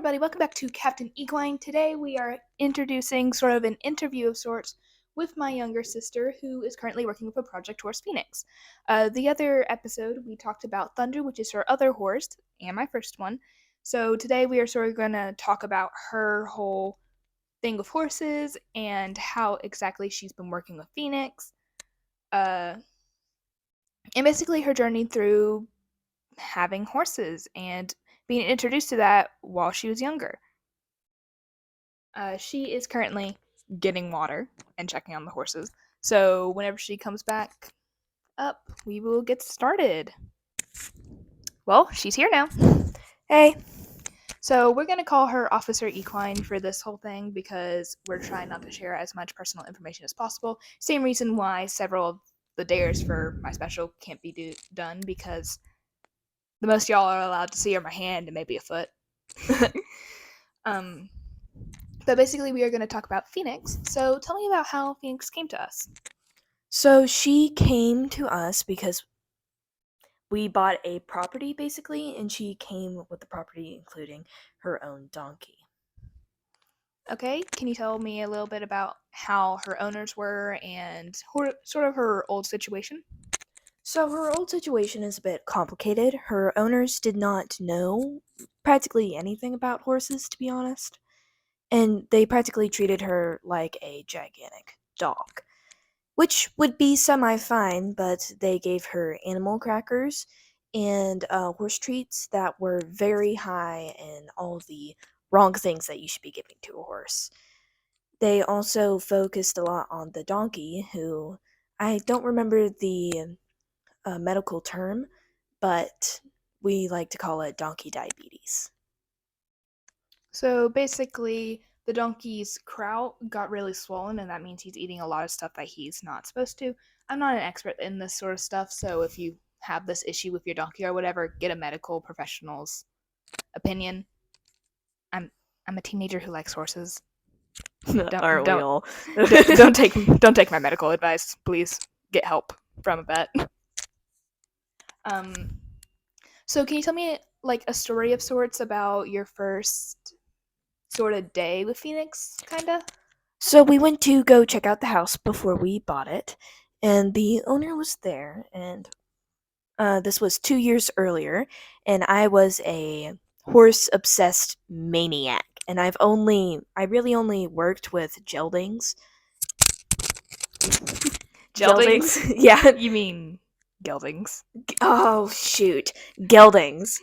everybody. Welcome back to Captain Equine. Today we are introducing sort of an interview of sorts with my younger sister, who is currently working with a project horse, Phoenix. The other episode, we talked about Thunder, which is her other horse, and my first one. So today we are sort of going to talk about her whole thing with horses and how exactly she's been working with Phoenix. And basically her journey through having horses and being introduced to that while she was younger. She is currently getting water and checking on the horses. So whenever she comes back up, we will get started. Well, she's here now. Hey. So we're going to call her Officer Equine for this whole thing because we're trying not to share as much personal information as possible. Same reason why several of the dares for my special can't be done, because the most y'all are allowed to see are my hand and maybe a foot. But basically, we are going to talk about Phoenix. So tell me about how Phoenix came to us. So she came to us because we bought a property, basically, and she came with the property, including her own donkey. Okay, can you tell me a little bit about how her owners were and sort of her old situation? So her old situation is a bit complicated. Her owners did not know practically anything about horses, to be honest, and they practically treated her like a gigantic dog, which would be semi-fine, but they gave her animal crackers and horse treats that were very high in all the wrong things that you should be giving to a horse. They also focused a lot on the donkey, who I don't remember the medical term, but we like to call it donkey diabetes. So basically, the donkey's crout got really swollen, and that means he's eating a lot of stuff that he's not supposed to. I'm not an expert in this sort of stuff, so if you have this issue with your donkey or whatever, get a medical professional's opinion. I'm I'm a teenager who likes horses. Aren't we all? Don't take my medical advice, please. Get help from a vet. Um, so can you tell me like a story of sorts about your first sort of day with Phoenix, kinda? So we went to go check out the house before we bought it, and the owner was there, and this was 2 years earlier, and I was a horse obsessed maniac. And I really only worked with geldings. Geldings? Yeah. You mean geldings? Oh, shoot. Geldings.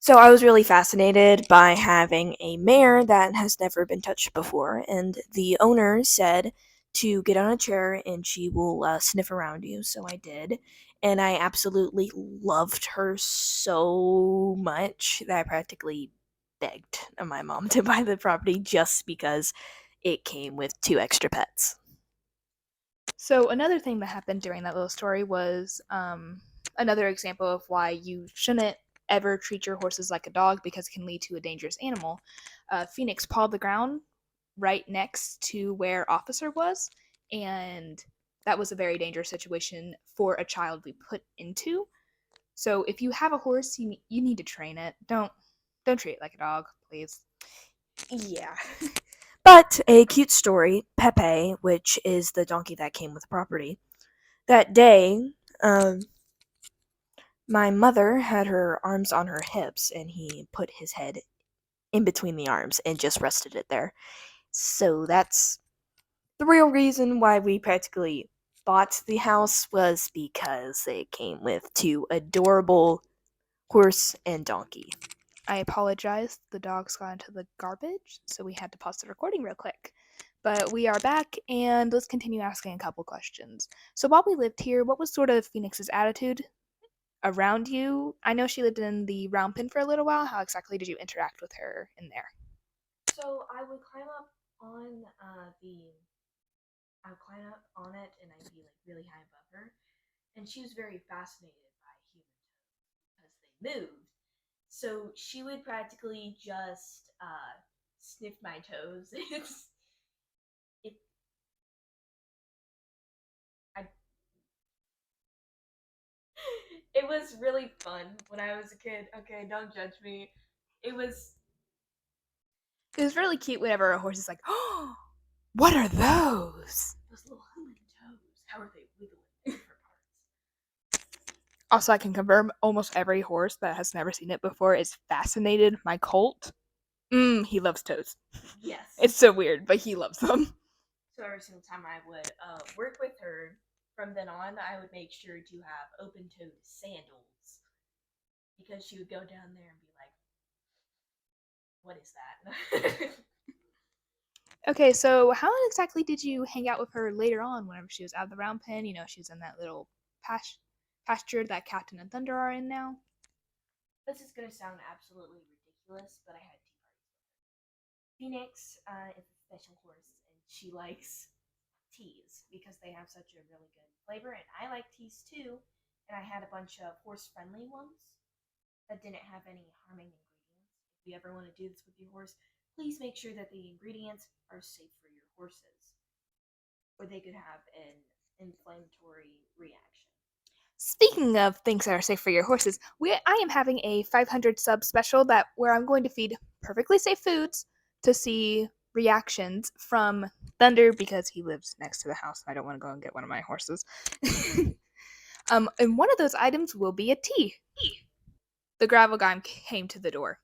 So I was really fascinated by having a mare that has never been touched before, and the owner said to get on a chair and she will sniff around you. So I did, and I absolutely loved her so much that I practically begged my mom to buy the property just because it came with 2 extra pets. So another thing that happened during that little story was another example of why you shouldn't ever treat your horses like a dog, because it can lead to a dangerous animal. Phoenix pawed the ground right next to where Officer was, and that was a very dangerous situation for a child to be put into. So if you have a horse, you need to train it. Don't treat it like a dog, please. Yeah. But a cute story, Pepe, which is the donkey that came with the property, that day, my mother had her arms on her hips, and he put his head in between the arms and just rested it there. So that's the real reason why we practically bought the house, was because it came with 2 adorable horse and donkey. I apologize. The dogs got into the garbage, so we had to pause the recording real quick. But we are back, and let's continue asking a couple questions. So while we lived here, what was sort of Phoenix's attitude around you? I know she lived in the round pen for a little while. How exactly did you interact with her in there? So on the I would climb up on it, and I'd be like really high above her, and she was very fascinated by human toes because they moved. So she would practically just sniff my toes. It I it was really fun when I was a kid. Okay, don't judge me. It was really cute whenever a horse is like, "Oh, what are those?" Those little human toes. How are they wiggling different parts? Also, I can confirm almost every horse that has never seen it before is fascinated. My colt, he loves toes. Yes. It's so weird, but he loves them. So every single time I would work with her, from then on, I would make sure to have open-toed sandals because she would go down there and be like, "What is that?" Okay, so how exactly did you hang out with her later on whenever she was out of the round pen? You know, she was in that little pasture that Captain and Thunder are in now. This is gonna sound absolutely ridiculous, but I had tea parties. Phoenix is a special horse, and she likes teas because they have such a really good flavor, and I like teas too. And I had a bunch of horse-friendly ones that didn't have any harming ingredients. If you ever want to do this with your horse, please make sure that the ingredients are safe for your horses, or they could have an inflammatory reaction. Speaking of things that are safe for your horses, I am having a 500 sub special that where I'm going to feed perfectly safe foods to see reactions from Thunder because he lives next to the house and I don't want to go and get one of my horses. And one of those items will be a tea. The gravel guy came to the door.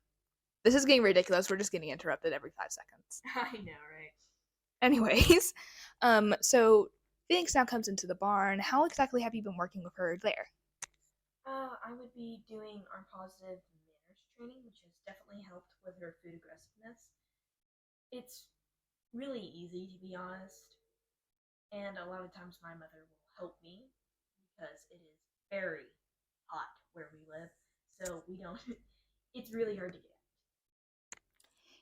This is getting ridiculous. We're just getting interrupted every 5 seconds. I know, right? Anyways, so Phoenix now comes into the barn. How exactly have you been working with her there? I would be doing our positive manners training, which has definitely helped with her food aggressiveness. It's really easy, to be honest, and a lot of times my mother will help me because it is very hot where we live, so we don't. It's really hard to get.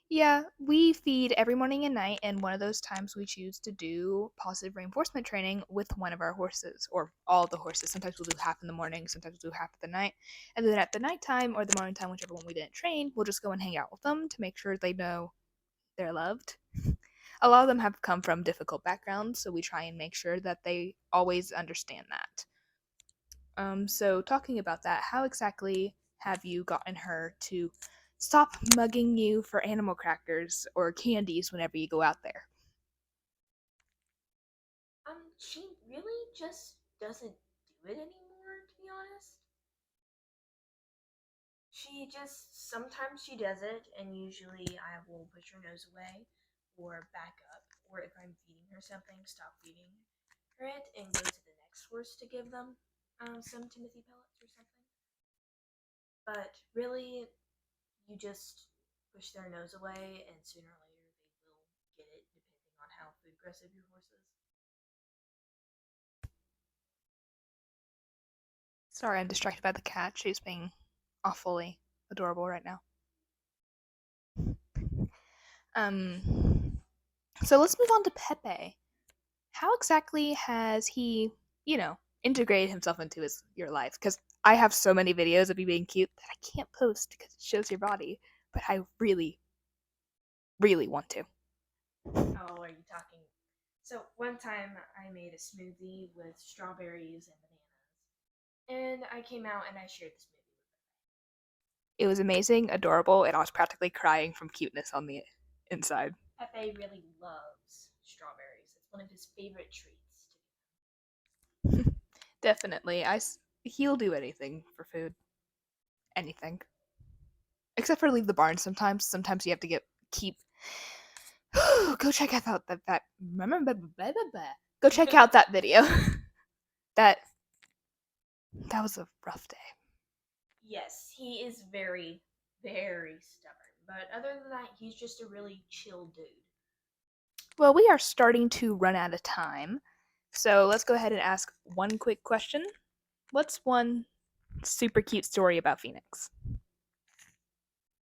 Yeah, we feed every morning and night, and one of those times we choose to do positive reinforcement training with one of our horses, or all the horses. Sometimes we'll do half in the morning, sometimes we'll do half at the night. And then at the nighttime or the morning time, whichever one we didn't train, we'll just go and hang out with them to make sure they know they're loved. A lot of them have come from difficult backgrounds, so we try and make sure that they always understand that. So talking about that, how exactly have you gotten her to stop mugging you for animal crackers or candies whenever you go out there? She really just doesn't do it anymore, to be honest. She just sometimes she does it, and usually I will push her nose away or back up, or if I'm feeding her something, stop feeding her it and go to the next horse to give them some Timothy pellets or something. But really, you just push their nose away, and sooner or later they will get it, depending on how food aggressive your horse is. Sorry, I'm distracted by the cat. She's being awfully adorable right now. Um, so let's move on to Pepe. How exactly has he, integrated himself into your life? Because I have so many videos of you being cute that I can't post because it shows your body, but I really, really want to. Oh, are you talking? So one time I made a smoothie with strawberries and bananas, and I came out and I shared the smoothie with It was amazing, adorable, and I was practically crying from cuteness on the inside. Pepe really loves strawberries. It's one of his favorite treats. Definitely. He'll do anything for food. Anything. Except for leave the barn sometimes. Sometimes you have to keep go check out that go check out that video. that that was a rough day. Yes, he is very, very stubborn. But other than that, he's just a really chill dude. Well, we are starting to run out of time. So let's go ahead and ask one quick question. What's one super cute story about Phoenix?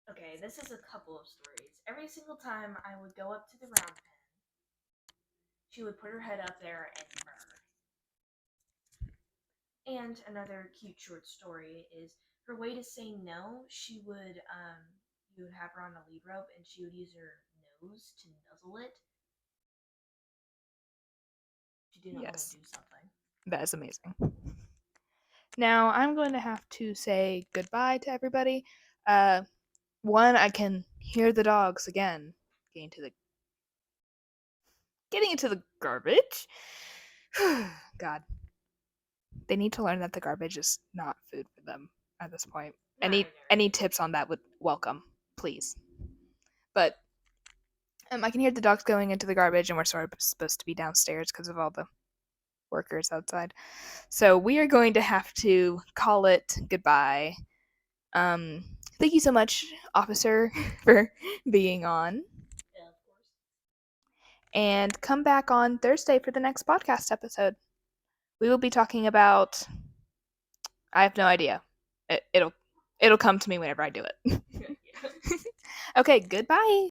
Okay, this is a couple of stories. Every single time I would go up to the round pen, she would put her head up there and purr. And another cute short story is her way to say no. You would have her on a lead rope, and she would use her nose to nuzzle it. She didn't want to Yes, do something. that is amazing. Now I'm going to have to say goodbye to everybody. Uh, one, I can hear the dogs again getting into the garbage. God. They need to learn that the garbage is not food for them at this point. Any tips on that would welcome, please. But I can hear the dogs going into the garbage, and we're sort of supposed to be downstairs because of all the workers outside. So we are going to have to call it goodbye. Thank you so much, officer, for being on. Yeah, of course. And come back on Thursday for the next podcast episode. We will be talking about. I have no idea. It'll come to me whenever I do it. Okay, goodbye.